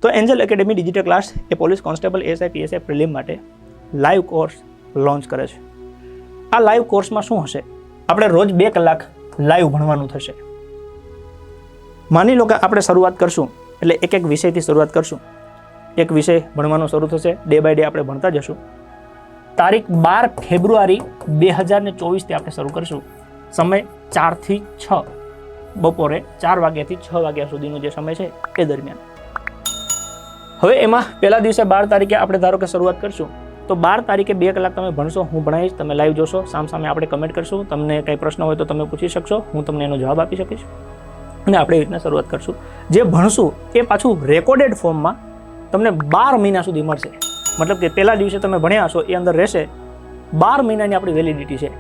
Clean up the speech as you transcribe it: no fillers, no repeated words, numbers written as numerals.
તો Angel Academy digital class એ police constable SI PSI prelim માટે લાઈવ કોર્સ લોન્ચ કરે છે. આ લાઈવ કોર્સમાં શું હશે? આપણે રોજ 2 કલાક લાઈવ ભણવાનું થશે. માની લો કે આપણે શરૂઆત કરશું એટલે એક વિષયથી શરૂઆત કરશું. એક વિષય ભણવાનો શરૂ થશે, ડે બાય ડે આપણે ભણતા જશું. તારીખ 12 ફેબ્રુઆરી 2024થી આપણે શરૂ કરશું. સમય 4 થી 6, બપોરે 4 વાગ્યાથી 6 વાગ્યા સુધીનો જે સમય છે એ દરમિયાન. હવે એમાં પહેલા દિવસે 12 તારીખે આપણે ધારો કે શરૂઆત કરશું, તો 12 તારીખે 2 કલાક તમે ભણશો, હું ભણાવીશ, તમે લાઈવ જોશો, સામે આપણે કમેન્ટ કરશું, તમને કંઈ પ્રશ્ન હોય તો તમે પૂછી શકશો, હું તમને એનો જવાબ આપી શકીશ અને આપણે એ રીતના શરૂઆત કરશું. જે ભણશું એ પાછું રેકોર્ડેડ ફોર્મમાં તમને 12 મહિના સુધી મળશે. મતલબ કે પહેલા દિવસે તમે ભણ્યા હશો એ અંદર રહેશે. 12 મહિનાની આપણી વેલિડિટી છે.